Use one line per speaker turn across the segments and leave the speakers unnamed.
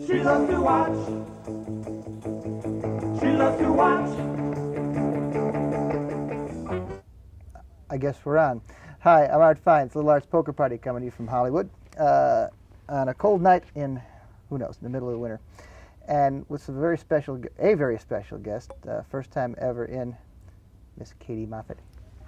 She loves to watch. She loves to watch.
I guess we're on. Hi, I'm Art Fein. It's Little Art's Poker Party coming to you from Hollywood on a cold night in, who knows, in the middle of the winter. And with a very special guest, first time ever in, Miss Katy Moffatt.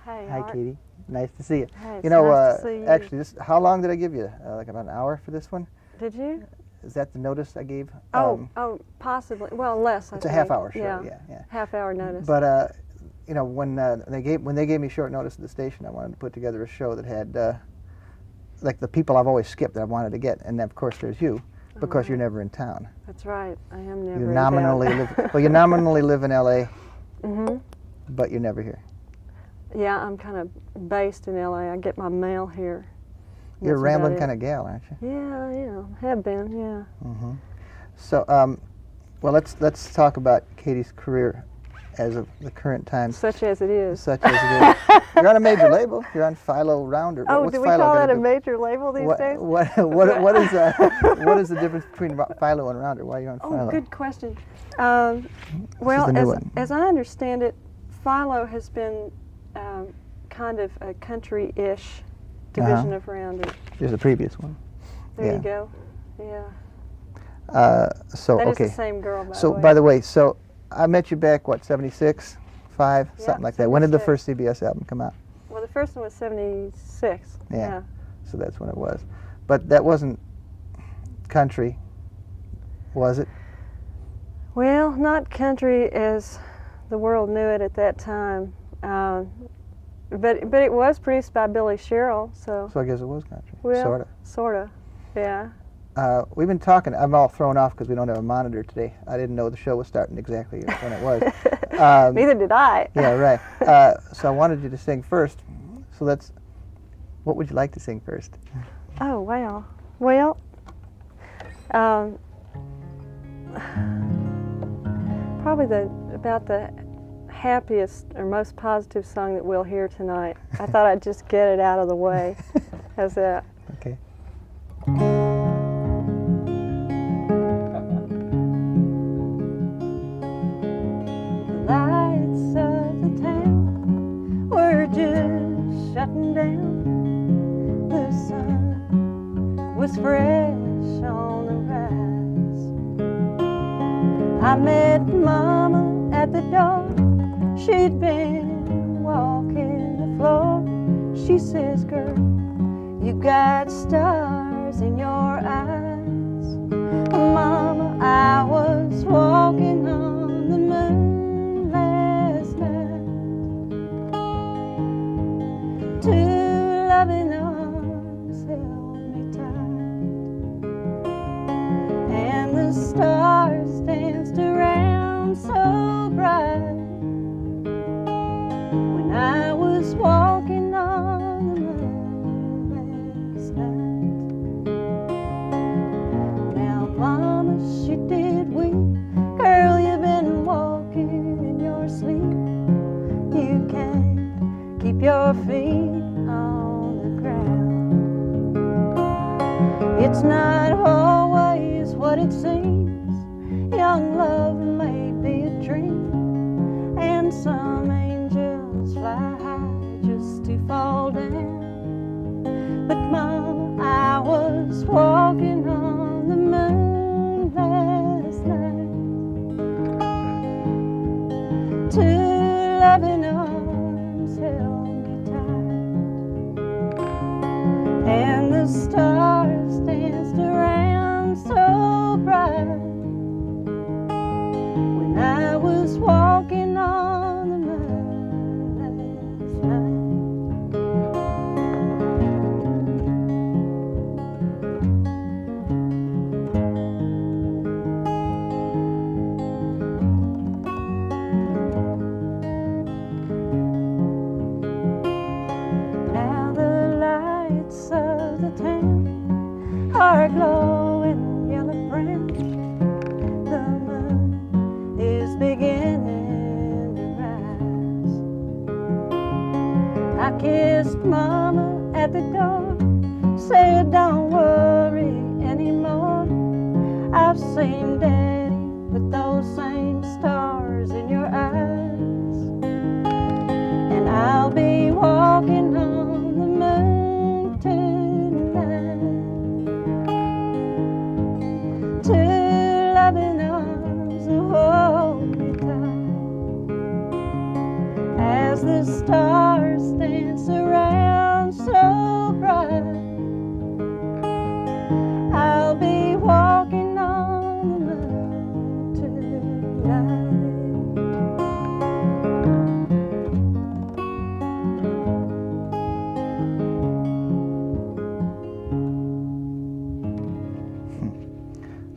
Hi,
Hi,
Art.
Katy. Nice to see you.
Hi, it's
You know,
nice to see you.
actually, how long did I give you? Like about an hour for this one?
Did you?
Is that the notice I gave?
Oh, possibly. Well, less.
It's
I
a
think.
half-hour show. Yeah.
Half-hour notice.
But you know, when they gave me short notice at the station, I wanted to put together a show that had like the people I've always skipped that I wanted to get, and of course there's you, because you're never in town.
That's right. I am never.
You
in
nominally
town.
live. Well, you nominally live in L.A.
Mm-hmm.
But you're never here.
Yeah, I'm kind of based in L.A. I get my mail here.
You're a
That's
rambling
about
kind
it.
of gal, aren't you?
Yeah, have been. Yeah.
Mm-hmm. So, well, let's talk about Katy's career as of the current time.
Such as it is.
Such as it is. You're on a major label. You're on Philo Rounder.
Oh,
What's
do we
Philo
call
gonna
that a
do?
major label these days?
What is the difference between Philo and Rounder? Why are you on Philo?
Oh, good question.
the
Well,
new one.
as I understand it, Philo has been kind of a country-ish division of Rounder.
There's the previous one.
There
Yeah.
you go. Yeah.
So
That is
okay.
the same girl,
By the way, so I met you back what 76, 5,
Yeah,
something like that. When did the
76.
first CBS album come out?
Well, the first one was 76.
Yeah. So that's when it was. But that wasn't country, was it?
Well, not country as the world knew it at that time. But it was produced by Billy Sherrill, so
So I guess it was country.
well,
Sort of.
yeah.
We've been talking. I'm all thrown off because we don't have a monitor today. I didn't know the show was starting exactly when it was.
Neither did I.
Yeah, right. So I wanted you to sing first. So what would you like to sing first?
Oh, wow. Well, probably about the happiest or most positive song that we'll hear tonight. I thought I'd just get it out of the way. How's that?
Okay.
Lights of the town were just shutting down. The sun was fresh on the rise. I met Mama at the door. She'd been walking the floor. She says, "Girl, you got stars in your eyes." Mama, I was walking on the moon last night. Two loving arms held me tight, and the stars danced around so bright when I was walking on the moon last night. Now, Mama, she did weep. Girl, you've been walking in your sleep. You can't keep your feet on the ground. It's not always what it seems. Young love may be a dream, and some angels fly high just to fall down. But Mama, I was walking on the moon last night. Two loving arms held me tight, and the stars danced around so bright I've seen Daddy with those same stars in your eyes, and I'll be walking on the moon tonight. Two loving arms will hold me tight as the stars dance around so bright. I'll be walking on the moon tonight.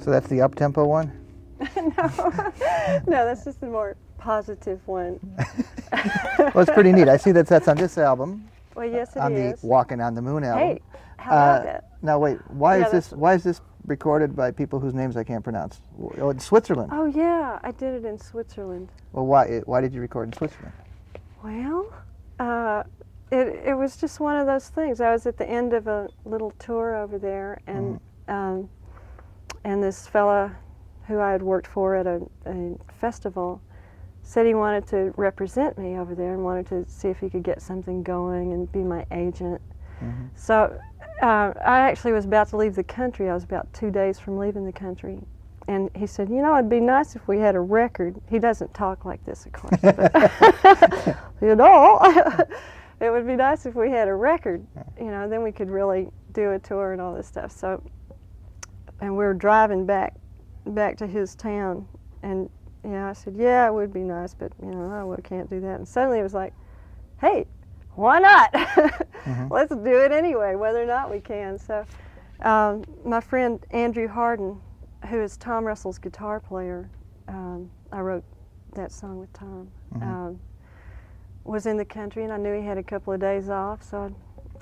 So that's the up-tempo one?
No, that's just the more positive one.
Well, it's pretty neat. I see that's on this album.
Well, yes, it
on
is.
the Walking on the Moon album.
Hey, how about that?
Now wait, why
Yeah,
is this recorded by people whose names I can't pronounce? Oh, in Switzerland.
Oh, yeah, I did it in Switzerland.
Well, why did you record in Switzerland?
Well, it was just one of those things. I was at the end of a little tour over there, and this fella who I had worked for at a festival said he wanted to represent me over there and wanted to see if he could get something going and be my agent.
Mm-hmm.
So I actually was about to leave the country. I was about 2 days from leaving the country. And he said, you know, it'd be nice if we had a record. He doesn't talk like this, of course. But you know, it would be nice if we had a record. You know, then we could really do a tour and all this stuff. So, and we were driving back to his town. And, you know, I said, yeah, it would be nice, but, you know, I can't do that. And suddenly it was like, hey, why not?
Mm-hmm.
Let's do it anyway, whether or not we can. So my friend Andrew Harden, who is Tom Russell's guitar player, I wrote that song with Tom,
Mm-hmm.
was in the country, and I knew he had a couple of days off, so,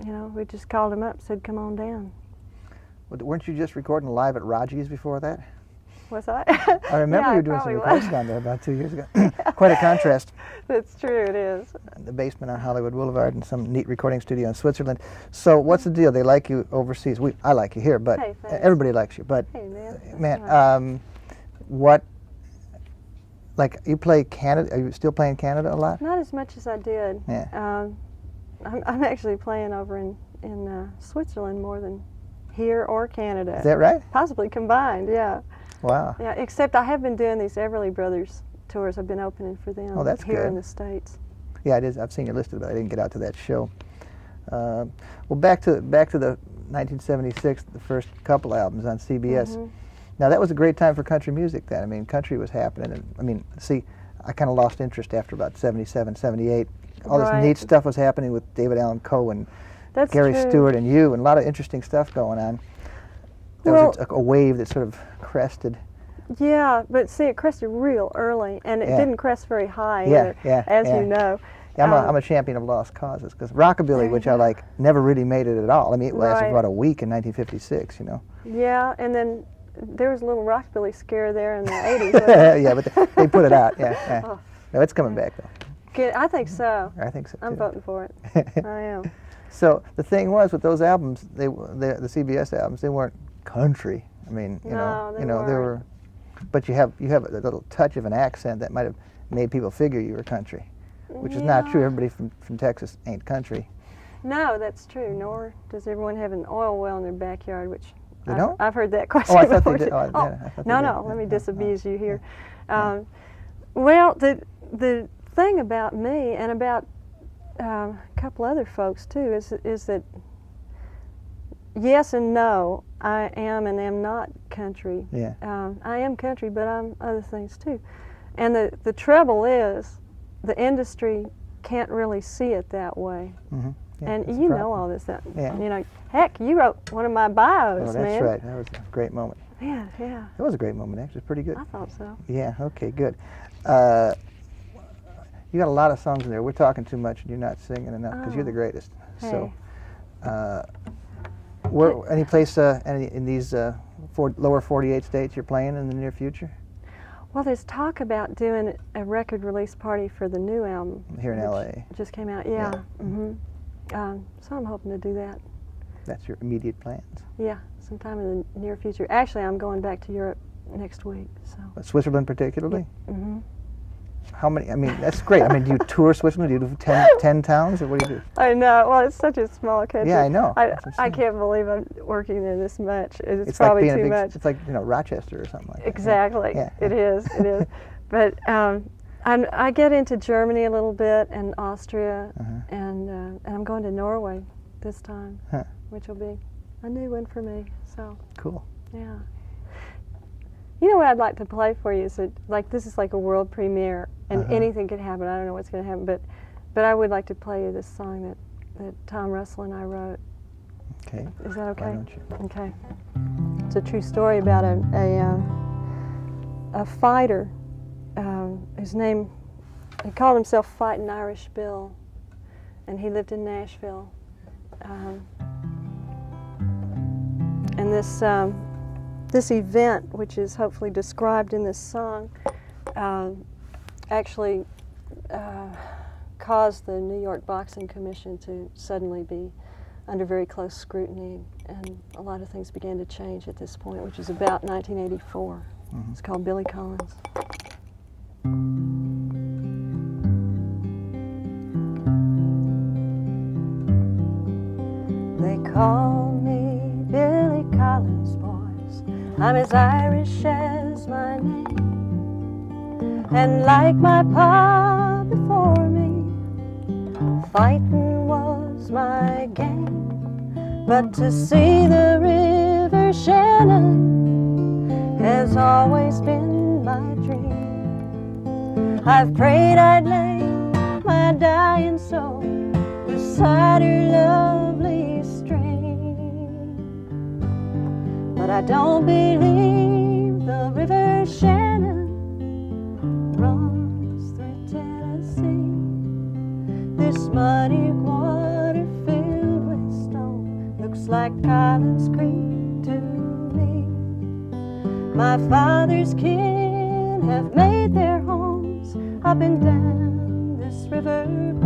you know, we just called him up and said, come on down.
Well, weren't you just recording live at Raji's before that?
Was I?
I remember
Yeah,
you
I
doing some
probably
recordings
was.
down there about 2 years ago. Quite a contrast.
That's true, it is.
The basement on Hollywood Boulevard and some neat recording studio in Switzerland. So what's the deal? They like you overseas. I like you here, but
Hey, thanks.
everybody likes you. But
Hey, man. that's
man,
nice.
what? Like you play Canada? Are you still playing Canada a lot?
Not as much as I did.
Yeah.
I'm actually playing over in Switzerland more than here or Canada.
Is that right?
Possibly combined, yeah.
Wow.
Yeah, except I have been doing these Everly Brothers tours. I've been opening for them
Oh, that's
here
good.
in the States.
Yeah, it is. I've seen you listed, but I didn't get out to that show. Well, back to the 1976, the first couple albums on CBS.
Mhm.
Now that was a great time for country music then. I mean, country was happening, and I mean, see, I kind of lost interest after about 77, 78. All this
Right.
neat stuff was happening with David Allan Coe and
That's
Gary
true.
Stewart and you, and a lot of interesting stuff going on. There was a wave that sort of crested.
Yeah, but see, it crested real early, and it
Yeah.
didn't crest very high
Yeah,
either,
yeah,
as
yeah.
you know.
Yeah, I'm a champion of lost causes, because rockabilly,
There
which
you
I
go.
like, never really made it at all. I mean, it lasted
Right.
for about a week in 1956, you know.
Yeah, and then there was a little rockabilly scare there in the 80s. wasn't there?
Yeah, but they put it out. Yeah, yeah.
Oh.
No, it's coming back though.
Good, I think so.
I think so too.
I'm voting for it. I am.
So the thing was with those albums, the CBS albums, they weren't country. I mean, you
No, they
they were.
weren't.
But you have a little touch of an accent that might have made people figure you were country, which is not true.
Yeah.
Everybody from Texas ain't country.
No, that's true. Nor does everyone have an oil well in their backyard, which
They don't?
I've heard that question
Oh, I thought
before.
they did.
too.
Oh, yeah, I thought they
no,
did.
no. Let me
Yeah,
disabuse you here. Well, the thing about me and about a couple other folks too is that yes and no. I am and am not country.
Yeah.
I am country, but I'm other things too. And the trouble is, the industry can't really see it that way.
Mm-hmm. Yeah,
And
that's the
you know
problem.
all this.
Yeah.
You know, heck, you wrote one of my bios,
Oh, that's
man.
right. That was a great moment.
Yeah, yeah.
It was a great moment, actually. It was pretty good.
I thought so.
Yeah, okay, good. You got a lot of songs in there. We're talking too much and you're not singing enough because you're the
Oh.
greatest. So,
Hey.
any place in these lower 48 states you're playing in the near future?
Well, there's talk about doing a record release party for the new album.
Here in
which
LA.
Just came out, yeah. Mm-hmm. So I'm hoping to do that.
That's your immediate plans.
Yeah, sometime in the near future. Actually, I'm going back to Europe next week. So.
Switzerland particularly?
Mm-hmm.
How many? I mean, that's great. I mean, do you tour Switzerland? Do you do 10 towns, or what do you do?
I know. Well, it's such a small country.
Yeah, I know.
I can't believe I'm working there this much. It's
like
probably
being
too
a big,
much.
It's like, you know, Rochester or something like that.
Exactly.
Yeah.
It is. It is. But I get into Germany a little bit and Austria, and I'm going to Norway this time, which will be a new one for me. So
cool.
Yeah. You know what I'd like to play for you is that, like, this is like a world premiere, and anything could happen. I don't know what's going to happen, but I would like to play you this song that Tom Laughlin and I wrote.
Okay.
Is that okay?
Why don't you?
Okay. It's a true story about a fighter whose name, he called himself Fighting Irish Bill, and he lived in Nashville. And this event, which is hopefully described in this song, actually caused the New York Boxing Commission to suddenly be under very close scrutiny, and a lot of things began to change at this point, which is about 1984. It's called Billy Collins. They call me Billy Collins, boys. I'm as Irish as my name, and like my pa before me, fighting was my game. But to see the River Shannon has always been my dream. I've prayed I'd lay my dying soul beside her lovely stream, but I don't believe the River Shannon runs through Tennessee. This muddy water filled with stone looks like Collins Creek to me. My father's kin have made their homes up and down this riverbed,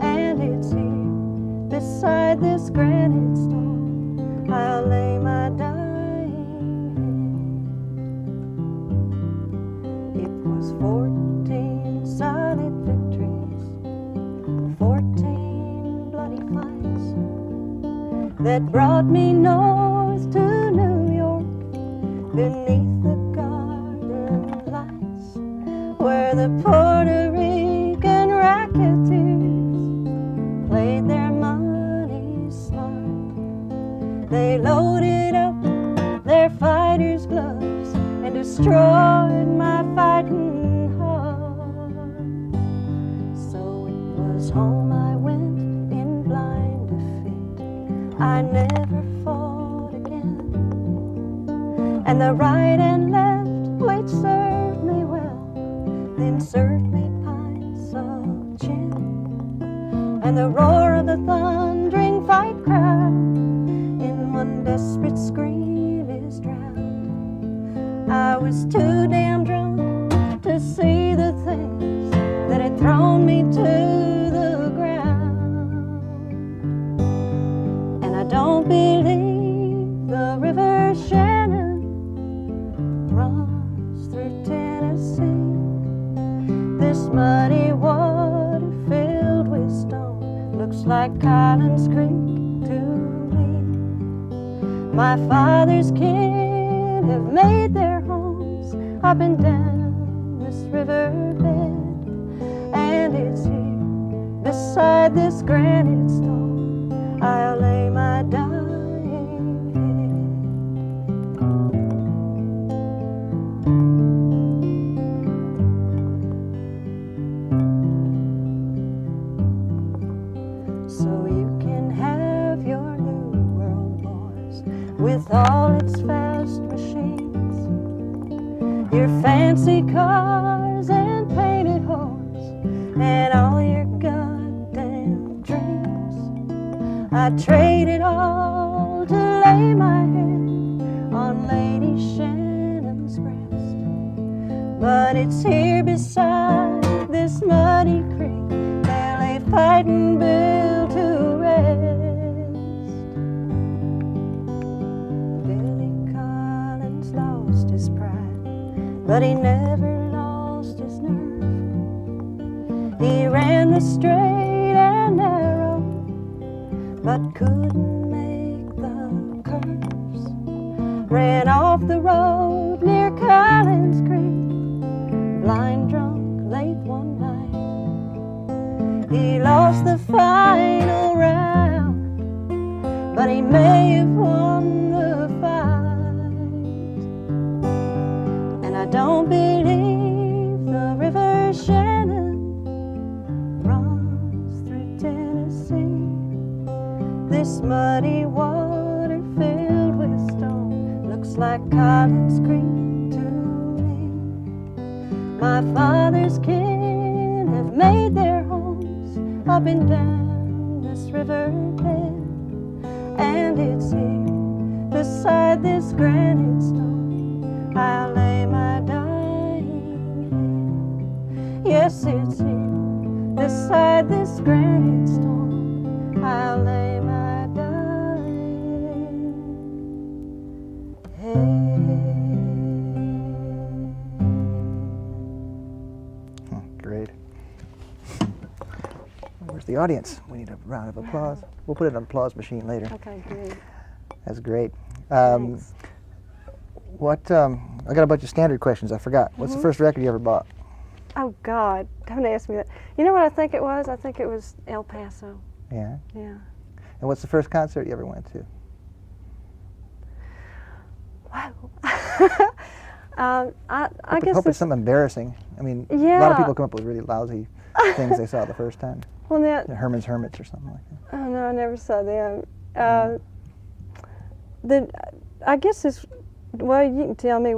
and it's here beside this granite stone I'll lay my dying head. It was 14 solid victories, 14 bloody fights that brought me north to New York beneath the garden lights, where the Puerto Rican racketeers played their money smart. They loaded up their fighters' gloves and destroyed my fighting heart. So it was home I went in blind defeat. I never fought again, and the right and left, which served me well, then served me pints of gin, and the roar of the thundering fight crowd in one desperate scream is drowned. I was too damn drunk to see the things that had thrown me to the ground, and I don't believe the River Shannon runs through Tennessee. This muddy water filled with stone looks like Collins Creek to me. My father's kin have made their homes up and down this riverbed, and it's here beside this granite stone I'll lay my dying head. So you can have your new world, boys, with all its fast machines, your fancy cars and painted halls, and all your goddamn dreams. I trade it all to lay my head on Lady Shannon's breast, but it's here beside this muddy creek they'll lay Fighting Bill to rest. Billy Collins lost his his pride, but he never lost his nerve. He ran the straight and narrow, but couldn't make the curves. Ran off the road near Collins Creek, blind drunk late one night. He lost the final round, but he may have won the fight. And I don't believe the river Shannon runs through Tennessee. This muddy water filled with stone looks like Collins Creek to me. My father's kin have made their homes up and down this river bed, and it's here beside this granite stone I'll lay my dying head. Yes, it's here beside this granite stone I'll lay my dying head.
Great. Where's the audience? We need a round of applause. We'll put it on an applause machine later.
Okay, good.
That's great.
Thanks.
What? I got a bunch of standard questions. I forgot. What's the first record you ever bought?
Oh, God, don't ask me that. You know what I think it was? I think it was El Paso.
Yeah.
Yeah.
And what's the first concert you ever went to?
Wow. I guess
hope
this,
it's something embarrassing. I mean, a lot
Yeah.
of people come up with really lousy things they saw the first time.
well, that,
Herman's Hermits or something like that.
oh, no, I never saw them. I guess it's, well, you can tell me,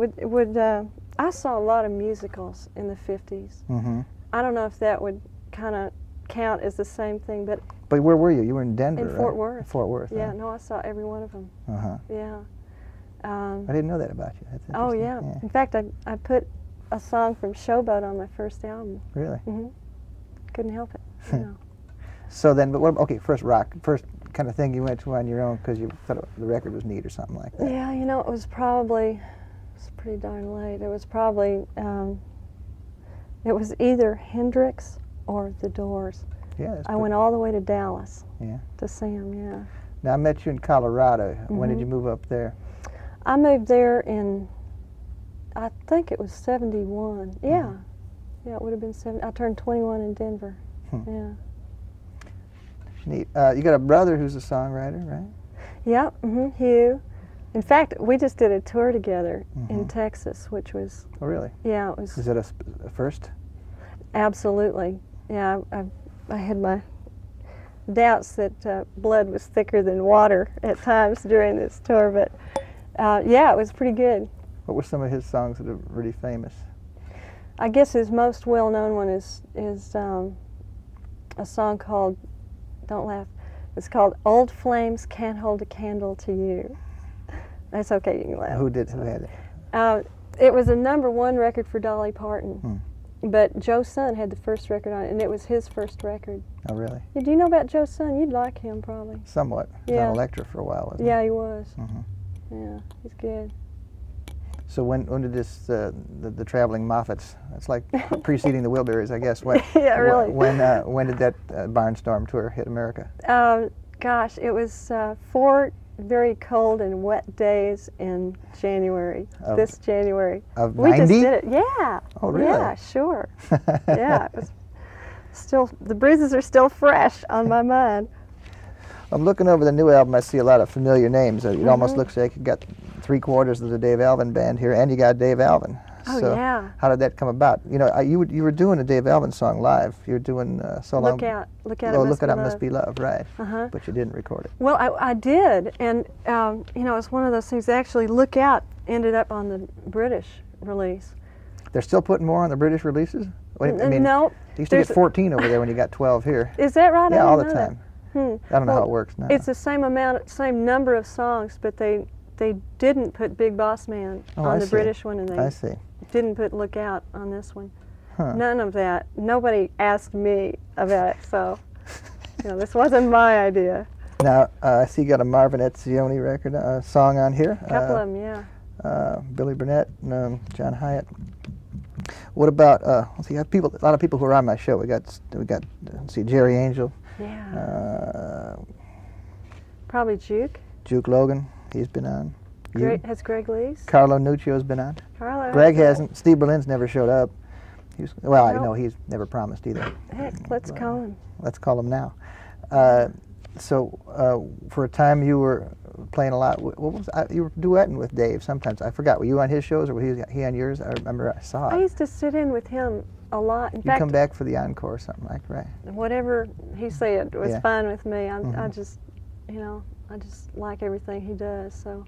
I saw a lot of musicals in the 50s.
Mm-hmm.
I don't know if that would kind of count as the same thing, but
But where were you? You were in Denver,
in
right?
Fort Worth.
Fort Worth.
Yeah, no, I saw every one of them.
Uh-huh.
Yeah.
I didn't know that about you. That's
Oh,
interesting.
yeah. In fact, I put a song from Showboat on my first album.
Really?
Hmm. Couldn't help it. You know.
So then, but what, okay, first rock, first kind of thing you went to on your own because you thought the record was neat or something like that.
Yeah, you know, it was pretty darn late. It was probably, it was either Hendrix or The Doors.
Yeah. That's
I went all the way to Dallas
Yeah.
to see them, yeah.
Now I met you in Colorado. When did you move up there?
I moved there in, I think it was 71. Yeah. Yeah, it would have been 70. I turned 21 in Denver. Yeah.
Neat. You got a brother who's a songwriter, right?
Yeah, Hugh. In fact, we just did a tour together in Texas, which was,
Oh, really?
yeah, it was
Is it a first?
absolutely. Yeah, I had my doubts that blood was thicker than water at times during this tour, but yeah, it was pretty good.
What were some of his songs that are really famous?
I guess his most well-known one is a song called, don't laugh, it's called Old Flames Can't Hold a Candle to You. That's okay, you can laugh.
Who had it?
It was a #1 record for Dolly Parton, but Joe Son had the first record on it, and it was his first record.
Oh, really?
Do you know about Joe Son? You'd like him, probably.
Somewhat. He was
Yeah.
on Electra for a while, wasn't
Yeah, he was.
Mhm.
Yeah, he's good.
So when did this the traveling Moffats? It's like preceding the Wilburys, I guess. When,
Yeah, really.
When did that Barnstorm tour hit America?
Gosh, it was 4 very cold and wet days in January. This January.
Of
We
90?
just did it. Yeah.
Oh, really?
Yeah, sure. Yeah, it was still, the bruises are still fresh on my mind.
I'm looking over the new album. I see a lot of familiar names. It almost looks like you got 3/4 of the Dave Alvin band here, and you got Dave Alvin.
Oh,
So
yeah.
how did that come about? You know, you were doing a Dave Alvin song live. You were doing so long.
Look out,
Oh,
it
look
must
out,
be
it must
love.
be love, right?
Uh-huh.
But you didn't record it.
Well, I did, and you know, it's one of those things. Actually, Look Out ended up on the British release.
They're still putting more on the British releases. I mean,
no,
you used to get
there's-
14 over there when you got 12 here.
Is that right? I
Yeah, all
didn't
the
know
time.
That.
I don't know how
Well,
it works now.
It's the same number of songs, but they didn't put Big Boss Man
Oh,
on
I
the
see.
British one, and
I
they
see.
didn't put Look Out on this one.
Huh.
None of that. Nobody asked me about it, so you know, this wasn't my idea.
Now, I see you got a Marvin Etzioni record song on here.
A couple of them, yeah.
Billy Burnett, and John Hyatt. What about? Let's see, I have people. A lot of people who are on my show. We got. Let's see, Jerry Angel.
Yeah. Probably Juke.
Juke Logan. He's been on.
Has Greg Lees?
Carlo Nuccio's been on.
Carlo.
Greg hasn't. Steve Berlin's never showed up. Well, I
Nope.
know he's never promised either.
Heck, let's call him.
Let's call him now. So for a time you were playing a lot. What was you were duetting with Dave sometimes? I forgot. Were you on his shows or was he on yours? I remember I saw it.
I used to sit in with him a lot. In
You
fact,
come back for the encore or something like that, right?
whatever he said was
Yeah.
fine with me. I
Mhm.
just, I just like everything he does. So,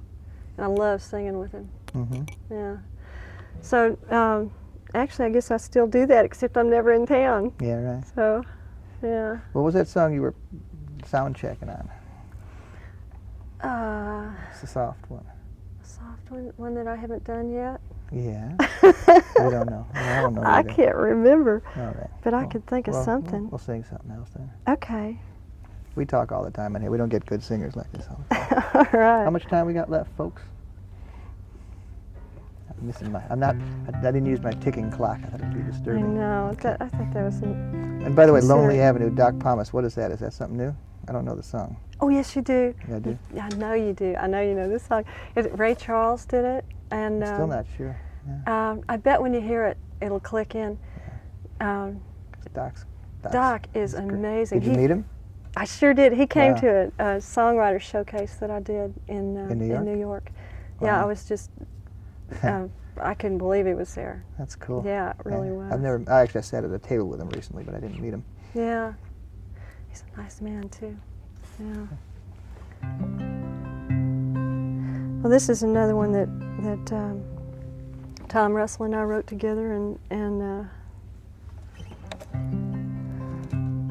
and I love singing with him.
Mm-hmm.
Yeah. So, actually, I guess I still do that, except I'm never in town.
Yeah, right.
So, yeah.
What was that song you were sound checking on? It's the soft one.
Soft one that I haven't done yet.
Yeah. We don't know. I don't know
I
either.
can't remember,
All right.
but I
Well,
could think of something.
We'll sing something else then.
Okay.
We talk all the time in here. We don't get good singers like this all the time.
All right.
How much time we got left, folks? I'm missing my. I'm not. I didn't use my ticking clock. I thought it'd be
I
disturbing.
know. I think that was.
And by the way,
consider-
Lonely Avenue, Doc Pomus. What is that? Is that something new? I don't know the song.
Oh yes, you do.
Yeah, I do.
I know you do. I know you know this song. Ray Charles did it, and
I'm still not sure. Yeah.
I bet when you hear it, it'll click in.
Doc's
Doc is
he's great.
amazing.
Did you meet him?
I sure did. He came
Wow.
to a songwriter showcase that I did in
New York?
Yeah,
Wow.
I was just. I couldn't believe he was there.
That's cool.
Yeah, it really was.
I've never. I actually sat at a table with him recently, but I didn't meet him.
Yeah. He's a nice man too. Yeah. Well, this is another one that Tom Russell and I wrote together, and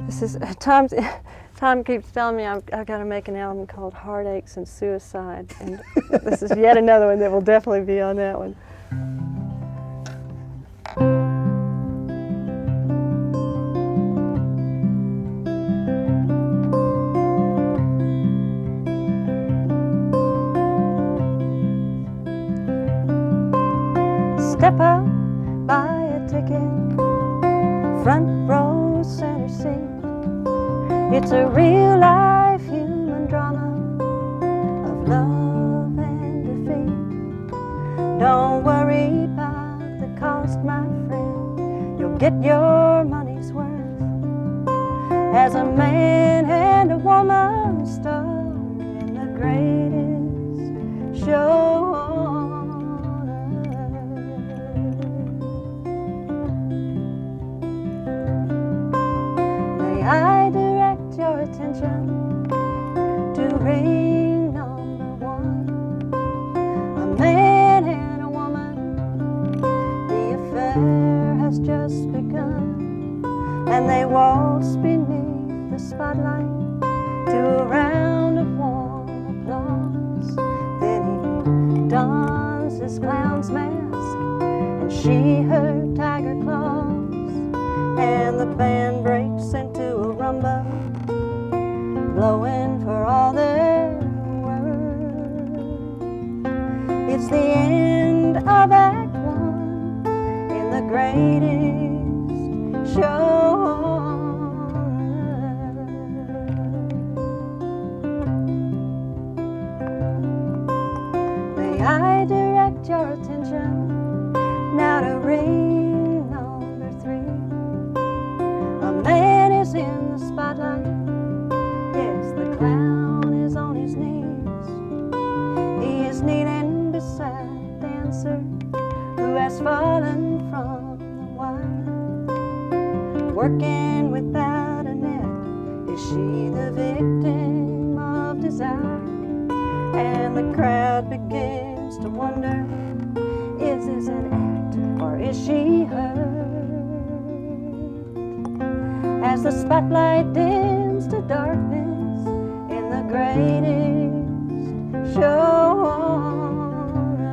this is Tom keeps telling me I've got to make an album called Heartaches and Suicide, and this is yet another one that will definitely be on that one. Step up, buy a ticket, front row, center seat. It's a real life human drama of love and defeat. Don't worry about the cost, my friend. You'll get your money's worth as a man and a woman star in the greatest show. I direct your attention to ring number one. A man and a woman, the affair has just begun, and they waltz beneath the spotlight to a round of warm applause. Then he dons his clown's mask, and she her tiger claws, and the band breaks into a rumba, blowing for all their worth. It's the end of Act One in the greatest show on earth. May I direct your attention now to ring number three. A man is in the spotlight. Yes, the clown is on his knees. He is kneeling beside a dancer who has fallen from the wire. Working without a net, is she the victim of desire? And the crowd begins to wonder, is this an act or is she hurt? As the spotlight dims to darkness in the greatest show on earth.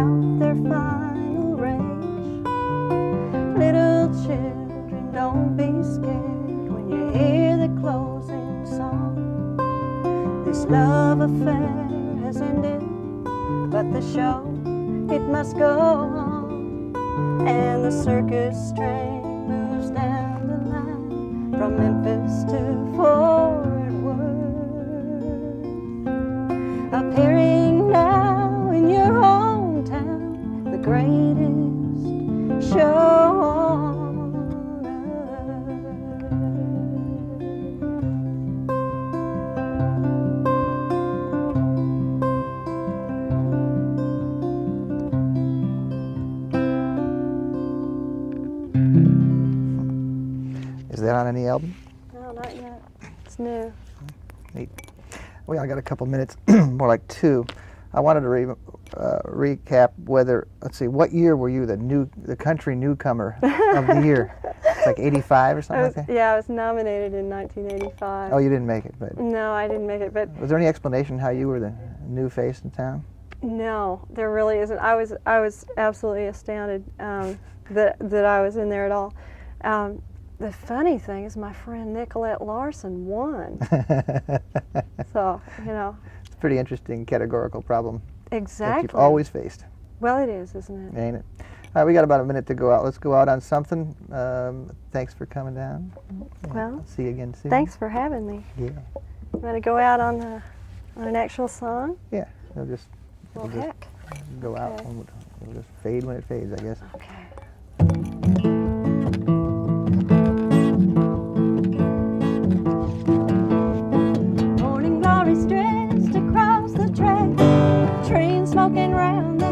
out their final rage. Little children, don't be scared when you hear the closing song. This love affair has ended, but the show, it must go on. And the circus train moves down the line from Memphis to Fort Worth, appearing now in your hometown, the greatest show on
Is that on any album?
No, not yet. It's new.
Neat. We only got a couple minutes, more like 2. I wanted to recap whether, let's see, what year were you the country newcomer of the year? It's like 85 or something like that?
Yeah, I was nominated in 1985.
Oh, you didn't make it, but
No, I didn't make it, but
was there any explanation how you were the new face in town?
no, there really isn't. I was absolutely astounded that I was in there at all. The funny thing is my friend Nicolette Larson won. So, you know.
It's a pretty interesting categorical problem
Exactly.
that you've always faced,
Well, it is, isn't it?
ain't it? All right, we got about a minute to go out. Let's go out on something. Thanks for coming down.
Well,
I'll see you again soon.
thanks for having me.
Yeah.
You want to go out on an actual song?
Yeah. We'll just
Well, heck.
go out.
Okay.
It'll just fade when it fades, I guess.
Okay. Morning glory stretched across the track, train smoking round the